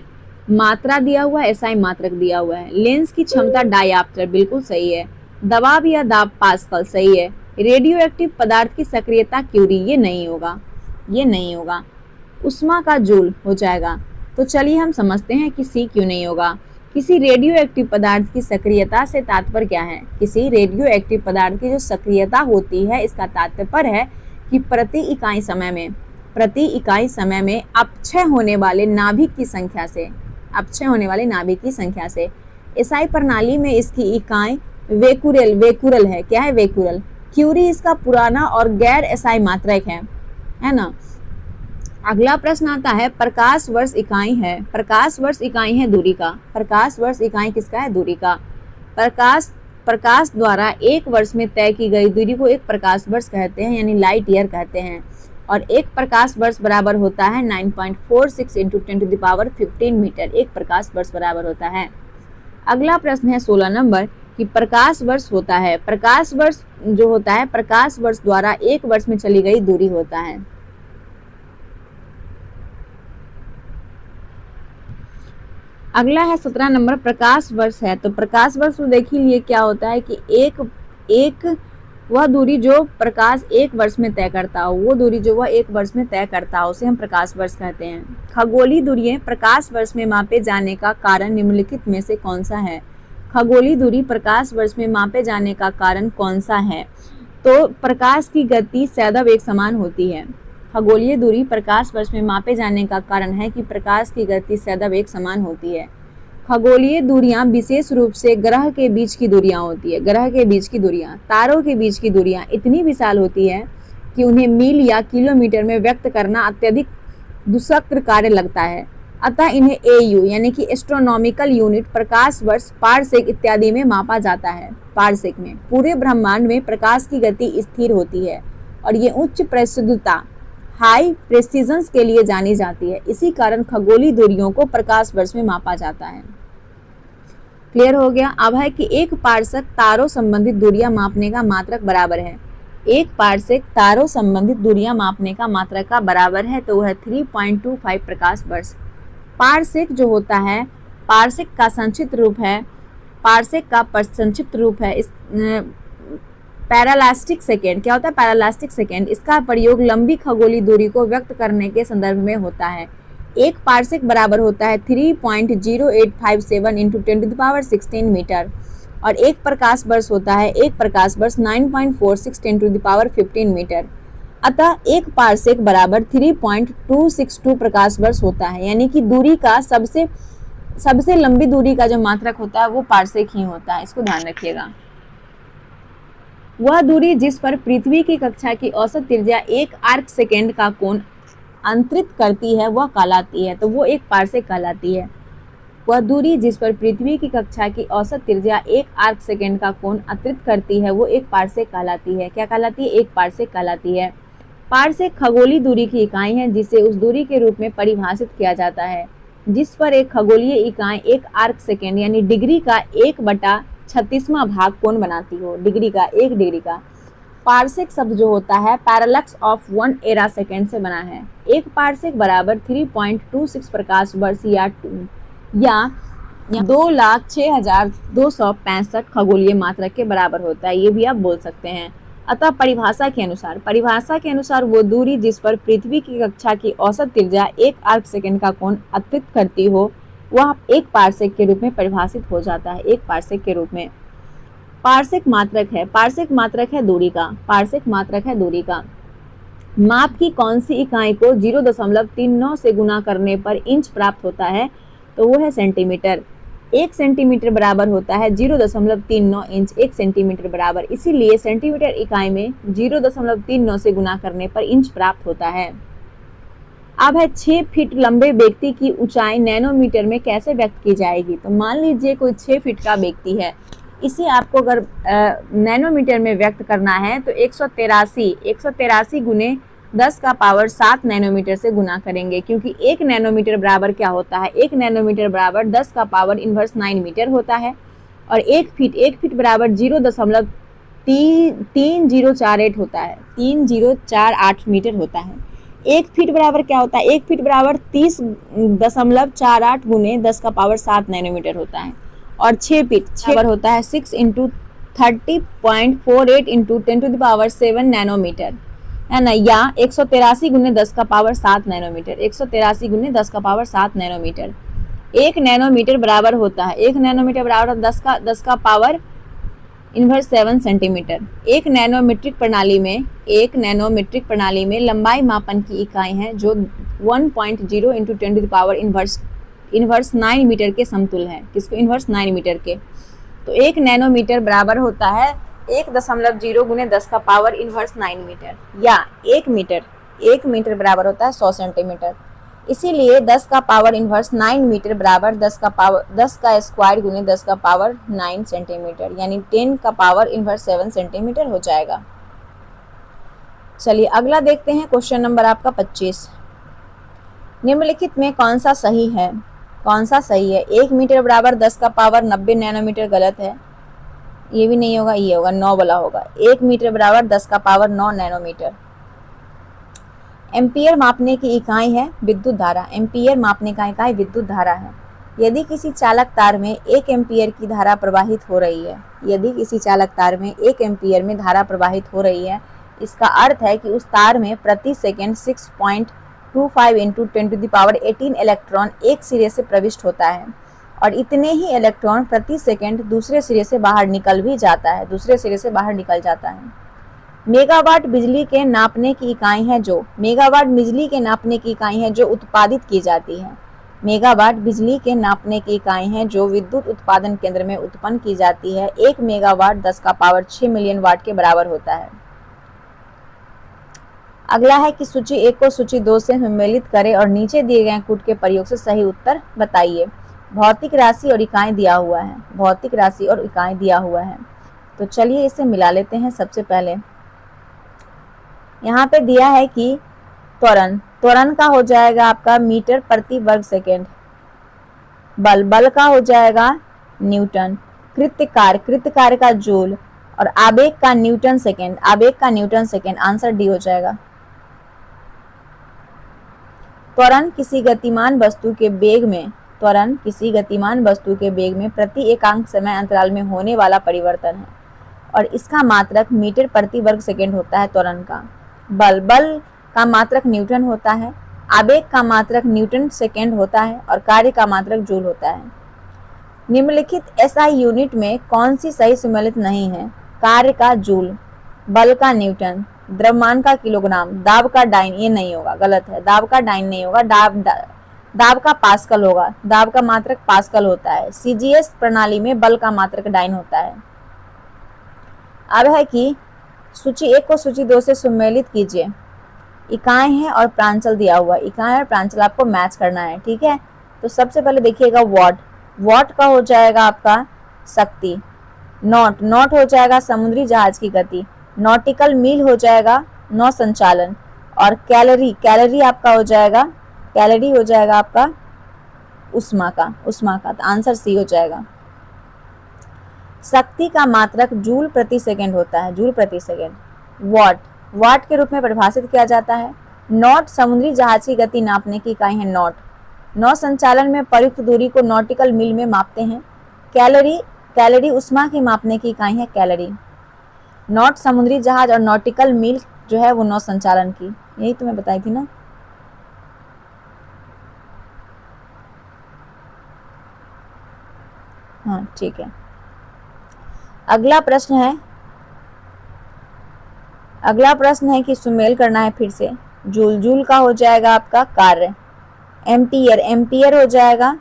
मात्रा दिया हुआ है, एसआई मात्रक दिया हुआ है। लेंस की क्षमता डायऑप्टर, बिल्कुल सही है। दबाव या दाब पास्कल, सही है। रेडियो एक्टिव पदार्थ की सक्रियता क्यूरी, ये नहीं होगा। उष्मा का जूल हो जाएगा। तो चलिए हम समझते हैं कि सी क्यों नहीं होगा। किसी रेडियो एक्टिव पदार्थ की सक्रियता से तात्पर्य क्या है? किसी रेडियो एक्टिव पदार्थ की जो सक्रियता होती है इसका तात्पर्य है कि प्रति इकाई समय में अपक्षय होने वाले नाभिक की संख्या से एसआई प्रणाली में इसकी इकाई वेकुरल है। क्या है? वेकुरल। क्यूरी इसका पुराना और गैर एसआई मात्रक है ना। अगला प्रश्न आता है, प्रकाश वर्ष इकाई है। प्रकाश वर्ष इकाई है दूरी का। प्रकाश वर्ष इकाई किसका है? दूरी का। प्रकाश द्वारा एक वर्ष में तय की गई दूरी को एक प्रकाश वर्ष कहते हैं, यानी लाइट ईयर कहते हैं। और एक प्रकाश वर्ष बराबर होता है 9.46 × 10⁻15 मीटर। एक प्रकाश वर्ष बराबर होता है। अगला प्रश्न है 16 नंबर कि प्रकाश वर्ष होता है। प्रकाश वर्ष जो होता है, प्रकाश वर्ष द्वारा एक वर्ष में चली गई दूरी होता है। अगला है 17 नंबर प्रकाश वर्ष है। तो प्रकाश वर्ष तो देख ही लिए क्या होता है कि एक वह दूरी जो प्रकाश एक वर्ष में तय करता हो, वो दूरी जो वह एक वर्ष में तय करता हो उसे हम प्रकाश वर्ष कहते हैं। खगोलीय दूरियां प्रकाश वर्ष में मापे जाने का कारण निम्नलिखित में से कौन सा है? खगोलीय दूरी प्रकाश वर्ष में मापे जाने का कारण कौन सा है? तो प्रकाश की गति सदैव एक समान होती है। खगोलीय दूरी प्रकाश वर्ष में मापे जाने का कारण है कि प्रकाश की गति सदैव एक समान होती है। खगोलीय दूरियां विशेष रूप से ग्रह के बीच की दूरियां होती है। ग्रह के बीच की दूरियां, तारों के बीच की दूरियां इतनी विशाल होती है कि उन्हें मील या किलोमीटर में व्यक्त करना अत्यधिक दुष्कर कार्य लगता है। अतः इन्हें AU यानी कि एस्ट्रोनॉमिकल यूनिट, प्रकाश वर्ष, पारसेक इत्यादि में मापा जाता है। पारसेक में पूरे ब्रह्मांड में प्रकाश की गति स्थिर होती है और ये उच्च प्रसिद्धता हाई प्रेसिजन के लिए जानी जाती है। इसी कारण खगोलीय दूरियों को प्रकाश वर्ष में मापा जाता है। क्लियर हो गया? अब है कि एक पारसेक तारों संबंधित दूरियां मापने का मात्रक बराबर है। एक पारसेक तारों संबंधित दूरियां मापने का मात्रक का बराबर है, तो वह 3.25 प्रकाश वर्ष। पारसेक जो होता है, पारसेक का संक्षिप्त रूप है इस पैरालास्टिक सेकेंड। क्या होता है? पैरालास्टिक सेकेंड। इसका प्रयोग लंबी खगोलीय दूरी को व्यक्त करने के संदर्भ में होता है। एक पारसेक बराबर होता है 3.0857 × 10⁻16 मीटर और एक प्रकाश वर्ष होता है 9.46 × 10⁻15 मीटर। अतः एक पारसेक बराबर 3.262 प्रकाश वर्ष होता है, यानी कि दूरी का सबसे लंबी दूरी का जो मात्रक होता है वो पारसेक ही होता है। इसको ध्यान रखिएगा। वह दूरी जिस पर पृथ्वी की कक्षा की औसत त्रिज्या एक आर्क सेकेंड का कोण अंतरित करती है वह कहलाती है, तो वो एक पारसेक कहलाती है। वह दूरी जिस पर पृथ्वी की कक्षा की औसत त्रिज्या एक आर्क सेकेंड का कोण अंतरित करती है वो एक पारसेक कहलाती है। क्या कहलाती है? एक पारसेक कहलाती है। पारसेक खगोलीय दूरी की इकाई है जिसे उस दूरी के रूप में परिभाषित किया जाता है जिस पर एक खगोलीय इकाई एक आर्क सेकेंड यानी डिग्री का 1/36वां भाग कोण बनाती हो। डिग्री का पारसेक शब्द जो होता है पैरालक्स ऑफ 1 एरा सेकेंड से बना है। एक पारसेक बराबर 3.26 प्रकाश वर्ष या 2,06,265 खगोलीय मात्रक के बराबर होता है। ये भी आप बोल सकते हैं। अतः परिभाषा के अनुसार वो दूरी जिस पर पृथ्वी की कक्षा की औसत त्रिज्या एक आर्क सेकेंड का कोण अंतरित करती हो वह एक पारसेक के रूप में परिभाषित हो जाता है। एक पारसेक के रूप में पारसेक मात्रक है दूरी का। माप की कौन सी इकाई को 0.39 से गुना करने पर इंच प्राप्त होता है? तो वो है सेंटीमीटर। 1 सेंटीमीटर बराबर होता है 0.39 इंच। 1 सेंटीमीटर बराबर, इसीलिए सेंटीमीटर इकाई में 0.39 से गुना करने पर इंच प्राप्त होता है। अब है 6 फीट लंबे व्यक्ति की ऊंचाई नैनोमीटर में कैसे व्यक्त की जाएगी? तो मान लीजिए कोई 6 फीट का व्यक्ति है, इसे आपको अगर नैनोमीटर में व्यक्त करना है तो 183 गुने 10⁻7 नैनोमीटर से गुना करेंगे, क्योंकि 1 नैनोमीटर बराबर क्या होता है? 1 नैनोमीटर बराबर 10⁻�9 मीटर होता है। और 1 फीट बराबर 0.3048 होता है। 3048 मीटर होता है। 1 फीट बराबर क्या होता है? 1 फीट बराबर 30.48 गुने 10⁻7 नैनोमीटर होता है। और 6 फीट बराबर होता है 6 × 30.48 × 10⁻7 नैनोमीटर, है ना, या 183 गुने 10⁻7 नैनोमीटर। 183 गुने 10⁻7 नैनोमीटर। 1 नैनोमीटर बराबर होता है, 1 नैनोमीटर बराबर 10 का पावर इनवर्स 7 सेंटीमीटर। एक नैनोमीट्रिक प्रणाली में लंबाई मापन की इकाई है जो 1.0 into 10 to the power inverse 9 metre के समतुल्य है। किसको? इनवर्स 9 मीटर के। तो 1 नैनोमीटर बराबर होता है 1.0 गुने 10 का पावर इनवर्स 9 मीटर, या 1 मीटर बराबर होता है 100 सेंटीमीटर। इसीलिए 10 का पावर इनवर्स 9 मीटर बराबर 10 का स्क्वायर गुने 10 का पावर 9 सेंटीमीटर, यानी 10 का पावर इनवर्स 7 सेंटीमीटर हो जाएगा। चलिए अगला देखते हैं क्वेश्चन नंबर आपका 25। निम्नलिखित में कौन सा सही है? 1 मीटर बराबर 10 का पावर 90 नैनोमीटर गलत है, ये भी नहीं होगा, ये होगा 9 वाला होगा। 1 मीटर बराबर 10 का पावर 9 नैनोमीटर। एम्पियर मापने की इकाई है विद्युत धारा। एम्पियर मापने का इकाई विद्युत धारा है। यदि किसी चालक तार में 1 एम्पियर की धारा प्रवाहित हो रही है, इसका अर्थ है कि उस तार में प्रति second 6.25 into 10 to the power 18 electron एक सिरे से प्रविष्ट होता है और इतने ही इलेक्ट्रॉन प्रति सेकंड दूसरे सिरे से बाहर निकल जाता है। मेगावाट बिजली के नापने की इकाई है जो उत्पादित की जाती है। मेगावाट बिजली के नापने की इकाई है जो विद्युत उत्पादन केंद्र में उत्पन्न की जाती है। 1 मेगावाट 10 का पावर 6 मिलियन वाट के बराबर होता है। अगला है कि सूची 1 को सूची 2 से सम्मिलित करें और नीचे दिए गए कूट के प्रयोग से सही उत्तर बताइए। भौतिक राशि और इकाई दिया हुआ है। तो चलिए इसे मिला लेते हैं। सबसे पहले यहाँ पे दिया है कि त्वरण का हो जाएगा आपका मीटर प्रति वर्ग सेकेंड। बल का हो जाएगा न्यूटन। कृत्य का जूल और आवेग का न्यूटन सेकेंड। आंसर डी हो जाएगा। त्वरण किसी गतिमान वस्तु के बेग में प्रति एकांक समय अंतराल में होने वाला परिवर्तन है और इसका मात्रक मीटर प्रति वर्ग सेकेंड होता है त्वरण का। बल का मात्रक न्यूटन होता है, आवेग का मात्रक न्यूटन सेकेंड होता है और कार्य का मात्रक जूल होता है। निम्नलिखित एसआई यूनिट में कौन सी सही सम्मिलित नहीं है? कार्य का जूल, बल का न्यूटन, द्रव्यमान का किलोग्राम, दाब का डाइन, ये नहीं होगा, गलत है। दाब का डाइन नहीं होगा, दाब का पास्कल होगा। दाब का मात्रक पास्कल होता है। सीजीएस प्रणाली में बल का मात्रक डाइन होता है। अब है कि सूची 1 को सूची 2 से सम्मिलित कीजिए। इकाई है और प्रांचल दिया हुआ, इकाई और प्रांचल आपको मैच करना है, ठीक है। तो सबसे पहले देखिएगा वॉट का हो जाएगा आपका शक्ति। नॉट हो जाएगा समुद्री जहाज की गति। नॉटिकल मील हो जाएगा नौ संचालन। और कैलोरी आपका हो जाएगा, कैलोरी हो जाएगा आपका उष्मा का। तो आंसर सी हो जाएगा। शक्ति का मात्रक जूल प्रति सेकंड होता है, जूल प्रति सेकंड। वाट के रूप में परिभाषित किया जाता है। नॉट समुद्री जहाज की गति नापने की इकाई है नॉट। नौ संचालन में प्रयुक्त दूरी को नॉटिकल मील में मापते हैं। कैलोरी उष्मा की मापने की इकाई है कैलोरी। नॉट समुद्री जहाज और नॉटिकल मील जो है वो नौ संचालन की, यही तो मैं बताई थी ना। हाँ ठीक है। अगला प्रश्न है कि सुमेल करना है फिर से। जूल का हो जाएगा आपका कार्य। एम्पियर हो जाएगा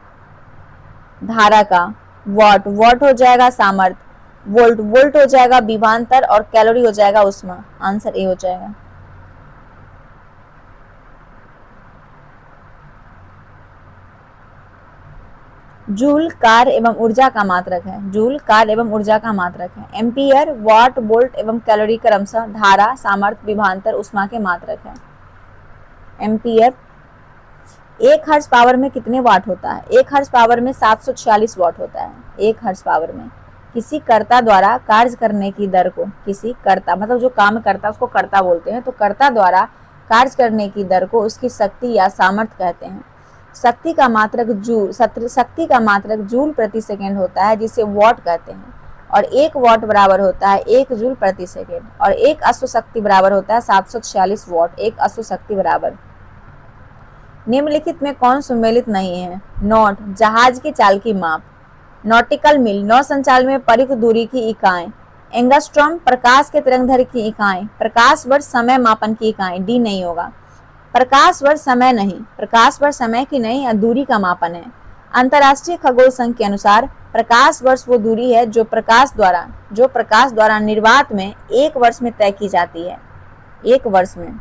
धारा का। वॉट हो जाएगा सामर्थ्य। वोल्ट हो जाएगा विभवांतर और कैलोरी हो जाएगा उष्मा। आंसर ए हो जाएगा। जूल कार्य एवं ऊर्जा का मात्रक है। एम्पियर वाट वोल्ट एवं कैलोरी क्रमशः धारा सामर्थ्य विभवांतर उष्मा के मात्रक है। एम्पियर 1 हर्ट्ज पावर में कितने वाट होता है? 1 हर्ट्ज पावर में 746 वाट होता है। 1 हर्ट्ज पावर में किसी कर्ता द्वारा कार्य करने की दर को, मतलब जो काम करता है उसको कर्ता बोलते हैं, तो कर्ता द्वारा कार्य करने की दर को उसकी शक्ति या सामर्थ्य कहते हैं। शक्ति का मात्रक जूल प्रति सेकेंड होता है, जिसे वॉट कहते हैं। और 1 वॉट बराबर होता है 1 जूल प्रति सेकेंड और 1 अश्व शक्ति बराबर होता है 746 वॉट। 1 अश्व शक्ति बराबर निम्नलिखित में कौन सम्मिलित नहीं है? नॉट जहाज की चाल की माप, नॉटिकल मील नौ संचालन में परिख दूरी की इकाएं, एंगस्ट्रॉम प्रकाश के तरंगदैर्घ्य की इकाएं, प्रकाश वर्ष समय मापन की इकाएं। डी नहीं होगा। प्रकाश वर्ष समय नहीं, प्रकाश वर्ष समय की नहीं या दूरी का मापन है। अंतर्राष्ट्रीय खगोल संघ के अनुसार प्रकाश वर्ष वो दूरी है जो प्रकाश द्वारा निर्वात में एक वर्ष में तय की जाती है, एक वर्ष में।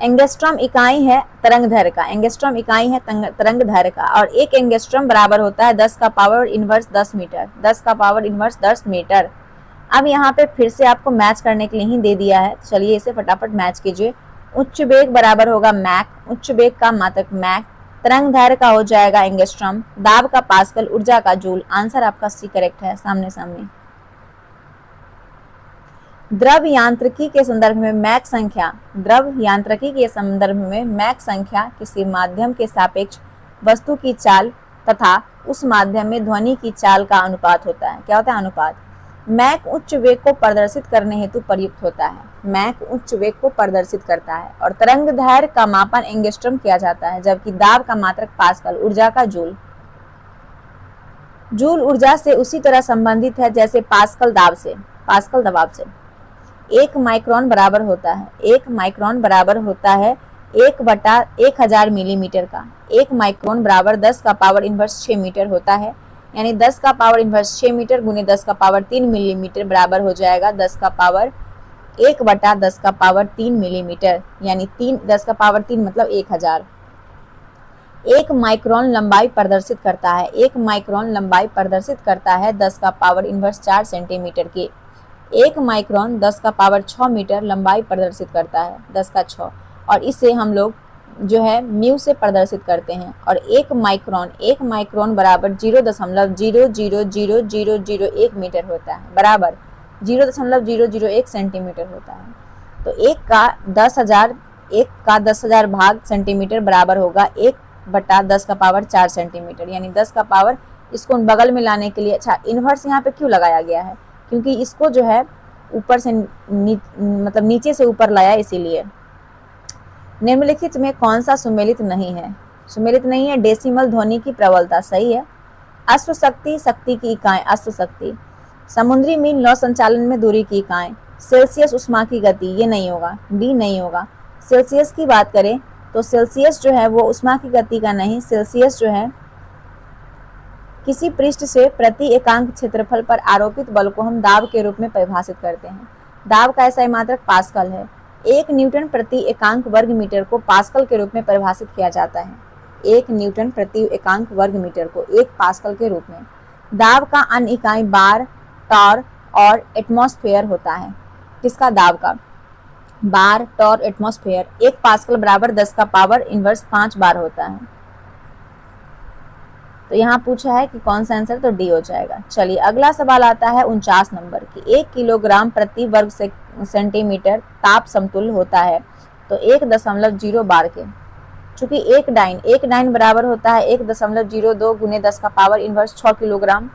एंगस्ट्रॉम इकाई है तरंगदैर्घ्य का, एंगस्ट्रॉम इकाई है तरंगदैर्घ्य का, और एक एंगस्ट्रॉम बराबर होता है 10 का पावर इनवर्स 10 मीटर, 10 का पावर इनवर्स 10 मीटर। अब यहाँ पे फिर से आपको मैच करने के लिए ही दे दिया है, चलिए इसे फटाफट मैच कीजिए। उच्च वेग बराबर होगा मैक, उच्च वेग का मात्रक मैक, तरंगदैर्घ्य का हो जाएगा एंगस्ट्रॉम, दाब का पास्कल, ऊर्जा का जूल। आंसर आपका सी करेक्ट है, सामने सामने। द्रव यांत्रिकी के संदर्भ में मैक संख्या, द्रव यांत्रिकी के संदर्भ में मैक संख्या किसी माध्यम के सापेक्ष वस्तु की चाल तथा उस माध्यम में ध्वनि की चाल का अनुपात होता है। क्या होता है? अनुपात। मैक उच्च वेग को प्रदर्शित करने हेतु प्रयुक्त होता है, मैक उच्च वेग को प्रदर्शित करता है, और तरंगदैर्घ्य का मापन एंगस्ट्रॉम किया जाता है, जबकि दाब का मात्रक पास्कल, ऊर्जा का जूल। जूल ऊर्जा से उसी तरह संबंधित है जैसे पास्कल दाब से, पास्कल दबाव से। 1 माइक्रोन बराबर होता है, 1 माइक्रोन बराबर होता है 1/1000 मिलीमीटर का। 1 माइक्रोन बराबर 10 का पावर इनवर्स 6 मीटर होता है, यानी 10 का पावर इनवर्स 6 मीटर गुने 10 का पावर 3 मिलीमीटर बराबर हो जाएगा 10 का पावर 1/10 का पावर 3 मिलीमीटर, यानी 10 का पावर 3 मतलब 1000। 1 माइक्रोन लंबाई प्रदर्शित करता है, 1 माइक्रोन लंबाई प्रदर्शित करता है 10 का पावर इनवर्स 4 सेंटीमीटर की। 1 माइक्रोन 10 का पावर 6 मीटर लंबाई प्रदर्शित करता है, 10 का 6, और इसे हम लोग जो है म्यू से प्रदर्शित करते हैं। और 1 माइक्रोन बराबर 0.0000001 मीटर होता है, बराबर 0.001 सेंटीमीटर होता है। तो 1 का 10,000 भाग सेंटीमीटर बराबर होगा 1/10 का पावर 4 सेंटीमीटर, यानी 10 का पावर, इसको बगल में लाने के लिए, अच्छा इन्वर्स यहाँ पे क्यों लगाया गया है? क्योंकि इसको जो है ऊपर से मतलब नीचे से ऊपर लाया, इसीलिए। निम्नलिखित में कौन सा सुमेलित नहीं है? सुमेलित नहीं है डेसिमल ध्वनि की प्रबलता, सही है। अश्वशक्ति, शक्ति की इकाएं, अश्वशक्ति। समुद्री मील नौ संचालन में दूरी की इकाएं, सेल्सियस उष्मा की गति, ये नहीं होगा, डी नहीं होगा। सेल्सियस की बात करें तो सेल्सियस जो है वो उष्मा की गति का नहीं, सेल्सियस जो है किसी पृष्ठ से प्रति एकांक क्षेत्रफल पर आरोपित बल को हम दाब के रूप में परिभाषित करते हैं। दाब का ऐसा मात्रक पास्कल है। 1 न्यूटन प्रति एकांक वर्ग मीटर को पास्कल के रूप में परिभाषित किया जाता है, 1 न्यूटन प्रति एकांक वर्ग मीटर को 1 पास्कल के रूप में। दाब का अन्य इकाई बार, टॉर और एटमॉस्फेयर होता है। किसका? दाब का। बार, टॉर, एटमॉस्फेयर। 1 पास्कल बराबर 10 का पावर इनवर्स 5 बार होता है। तो यहाँ पूछा है कि कौन सा आंसर, तो डी हो जाएगा। चलिए अगला सवाल आता है 49 नंबर की। 1 किलोग्राम प्रति वर्ग सेंटीमीटर ताप समतुल्य होता है तो 1.0 बार के। चूंकि एक डाइन बराबर होता है 1.02 गुने 10 का पावर इनवर्स 6 किलोग्राम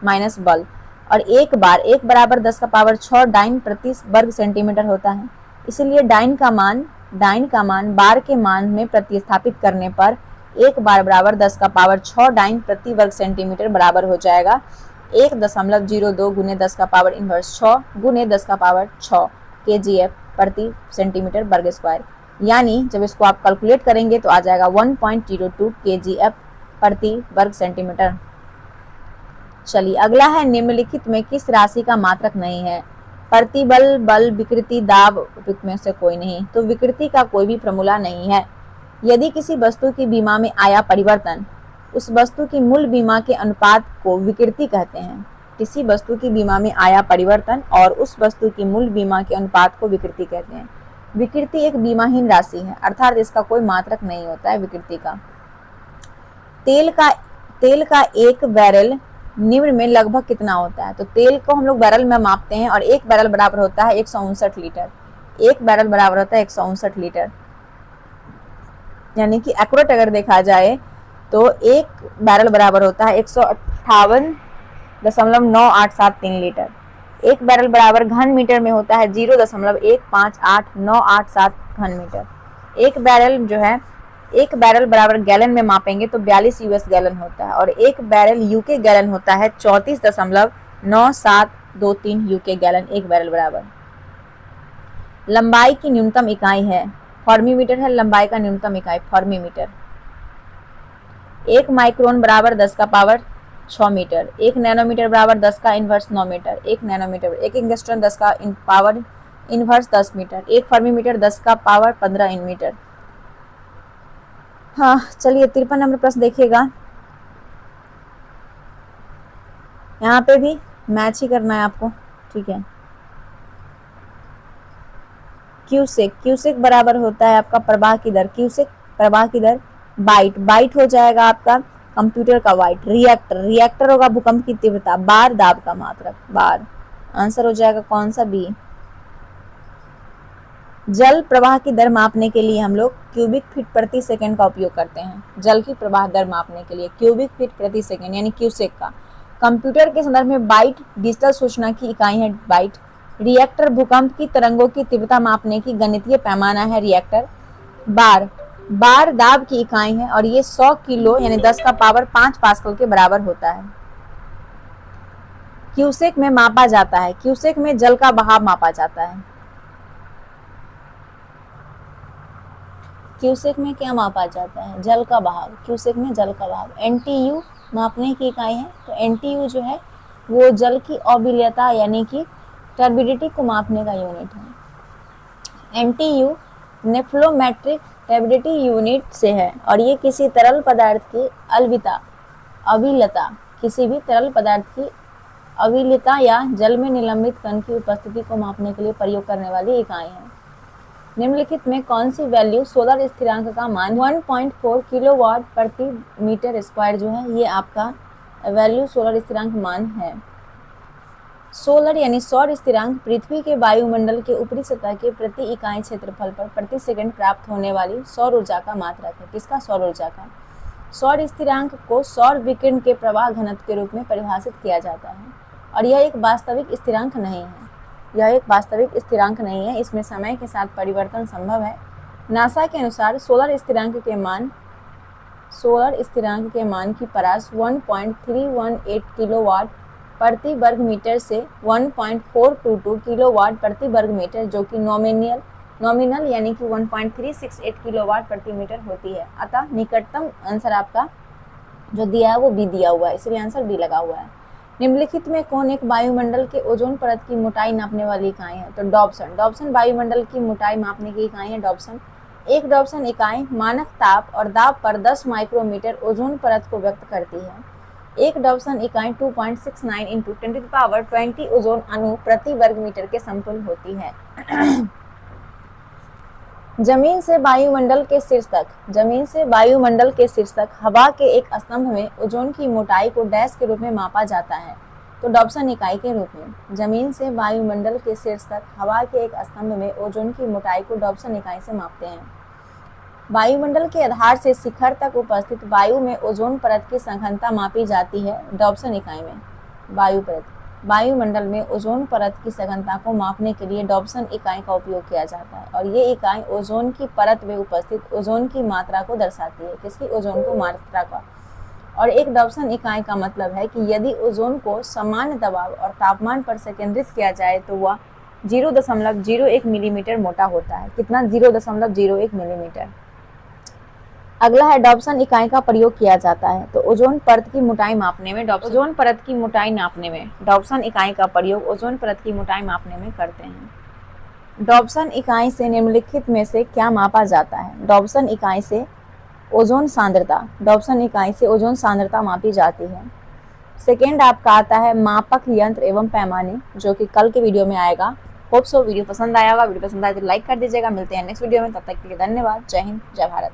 माइनस बल, और एक बराबर 10 का पावर 6 डाइन प्रति वर्ग सेंटीमीटर होता है। इसीलिए डाइन का मान बार के मान में प्रतिस्थापित करने पर 1 बार बराबर 10 का पावर 6 डाइन प्रति वर्ग सेंटीमीटर बराबर हो जाएगा 1.02 गुने 10 का पावर इनवर्स 6 गुने 10 का पावर 6 kgf प्रति सेंटीमीटर वर्ग स्क्वायर। यानी जब इसको आप कैलकुलेट करेंगे तो आ जाएगा 1.02 kgf प्रति वर्ग सेंटीमीटर। चलिए अगला है, निम्नलिखित में किस राशि का मात्रक नहीं है? प्रतिबल, बल, विकृति, दाब, उपयुक्त में से कोई नहीं। तो विकृति का कोई भी फॉर्मूला नहीं है। यदि किसी वस्तु की बीमा में आया परिवर्तन उस वस्तु की मूल बीमा के अनुपात को विकृति कहते हैं। किसी वस्तु की बीमा में आया परिवर्तन और उस वस्तु की मूल बीमा के अनुपात को विकृति कहते हैं। विकृति एक बीमाहीन राशि है, अर्थात इसका कोई मात्रक नहीं होता है विकृति का। तेल का एक बैरल निम्न में लगभग कितना होता है? तो तेल को हम लोग बैरल में मापते हैं और एक बैरल बराबर होता है 159 लीटर। एक बैरल बराबर होता है 159 लीटर, यानी कि एक्यूरेट अगर देखा जाए तो एक बैरल बराबर होता है 158.9873 लीटर। एक बैरल बराबर घन मीटर में होता है 0.1589887 घन मीटर। एक बैरल जो है एक बैरल बराबर गैलन में मापेंगे तो 42 यूएस गैलन होता है और एक बैरल यूके गैलन होता है 34.9723 यूके गैलन एक बैरल बराबर। लंबाई की न्यूनतम इकाई है फॉर्मीमीटर है, लंबाई का न्यूनतम इकाई फॉर्मीमीटर। 1 माइक्रोन बराबर 10 का पावर 6 मीटर, 1 नैनोमीटर बराबर 10 का इनवर्स 9 मीटर, 1 नैनोमीटर 1 एंगस्ट्रॉन 10 का पावर इनवर्स 10 मीटर, 1 फॉर्मीमीटर 10 का पावर 15 मीटर। हाँ चलिए 53 नंबर प्रश्न देखिएगा। यहाँ पे भी मैच ही करना है आपको, ठीक है। क्यूसेक, क्यूसेक बराबर होता है आपका प्रवाह की दर, क्यूसेक प्रवाह की दर बाइट, बाइट हो जाएगा आपका कंप्यूटर का वाइट। रिएक्टर, रिएक्टर होगा भूकंप की तीव्रता, बार दाब का मात्रक, बार। आंसर हो जाएगा कौन सा, बी। जल प्रवाह की दर मापने के लिए हम लोग क्यूबिक फीट प्रति सेकंड का उपयोग करते हैं। जल की प्रवाह दर मापने के लिए क्यूबिक फीट प्रति सेकंड यानी क्यूसेक का। कंप्यूटर के संदर्भ में बाइट डिजिटल सूचना की इकाई है, बाइट। रिएक्टर भूकंप की तरंगों की तीव्रता मापने की गणितीय पैमाना है रिएक्टर। बार, बार दाब की इकाई है और ये 100 किलो यानी 10 का पावर 5 पास्कल के बराबर होता है। क्यूसेक में मापा जाता है, क्यूसेक में जल का बहाव मापा जाता है। क्यूसेक में क्या मापा जाता है, जल का बहाव, क्यूसेक में जल का बहाव। एनटीयू मापने की इकाई है, तो एनटीयू जो है वो जल की अविलयता यानी कि टर्बिडिटी को मापने का यूनिट है। एनटीयू नेफ्लोमेट्रिक टर्बिडिटी यूनिट से है और ये किसी तरल पदार्थ की अविलता, किसी भी तरल पदार्थ की अविलता या जल में निलंबित कण की उपस्थिति को मापने के लिए प्रयोग करने वाली इकाई है। निम्नलिखित में कौन सी वैल्यू सोलर स्थिरांक का मान 1.4 किलोवाट प्रति मीटर स्क्वायर जो है ये आपका वैल्यू सोलर स्थिरांक मान है। सोलर यानी सौर स्थिरांक पृथ्वी के वायुमंडल के ऊपरी सतह के प्रति इकाई क्षेत्रफल पर प्रति सेकंड प्राप्त होने वाली सौर ऊर्जा का मात्रक है। किसका, सौर ऊर्जा का। सौर स्थिरांक को सौर विकिरण के प्रवाह घनत्व के रूप में परिभाषित किया जाता है और यह एक वास्तविक स्थिरांक नहीं है, यह एक वास्तविक स्थिरांक नहीं है, इसमें समय के साथ परिवर्तन संभव है। नासा के अनुसार सोलर स्थिरांक के मान की परास 1.318 किलोवाट प्रति वर्ग मीटर से 1.422 किलोवाट प्रति वर्ग मीटर जो कि नॉमिनल यानी कि 1.368 किलोवाट प्रति मीटर होती है। अतः निकटतम आंसर आपका जो दिया है वो बी दिया हुआ है, इसलिए आंसर बी लगा हुआ है। निम्नलिखित में कौन एक वायुमंडल के ओजोन परत की मोटाई नापने वाली इकाई है, तो डॉप्सन। डॉप्सन वायुमंडल की मोटाई मापने की इकाई है डॉप्सन। एक डॉप्सन इकाई मानक ताप और दाब पर 10 माइक्रोमीटर ओजोन परत को व्यक्त करती है। एक डॉप्सन इकाई 2.69 इंटू 10⁻20 ओजोन अणु प्रति वर्ग मीटर के समतुल्य होती है। जमीन से वायुमंडल के शीर्ष तक हवा के एक स्तंभ में ओजोन की मोटाई को डैश के रूप में मापा जाता है, तो डॉप्सन इकाई के रूप में। जमीन से वायुमंडल के शीर्ष तक हवा के एक स्तंभ में ओजोन की मोटाई को डॉप्सन इकाई से मापते हैं। वायुमंडल के आधार से शिखर तक उपस्थित वायु में ओजोन परत की सघनता मापी जाती है डॉप्सन इकाई में। वायुमंडल में ओजोन परत की सघनता को मापने के लिए डॉप्सन इकाई का उपयोग किया जाता है और ये इकाई ओजोन की परत में उपस्थित ओजोन की मात्रा को दर्शाती है। किसकी, ओजोन को मात्रा का। और एक डॉप्सन इकाई का मतलब है कि यदि ओजोन को समान दबाव और तापमान पर संकेंद्रित किया जाए तो वह 0.01 मिलीमीटर मोटा होता है। कितना, 0.01 मिलीमीटर। अगला है डॉप्सन इकाई का प्रयोग किया जाता है, तो ओजोन परत की मोटाई मापने में डॉप्सन इकाई का प्रयोग ओजोन परत की मोटाई मापने में करते हैं। डॉप्सन इकाई से निम्नलिखित में से क्या मापा जाता है, डॉप्सन इकाई से ओजोन सांद्रता मापी जाती है। सेकेंड आपका आता है मापक यंत्र एवं पैमाने, जो कि कल के वीडियो में आएगा। होप सो वीडियो पसंद आया होगा, वीडियो पसंद आए तो लाइक कर दीजिएगा। मिलते हैं नेक्स्ट वीडियो में, तब तक के लिए धन्यवाद। जय हिंद, जय भारत।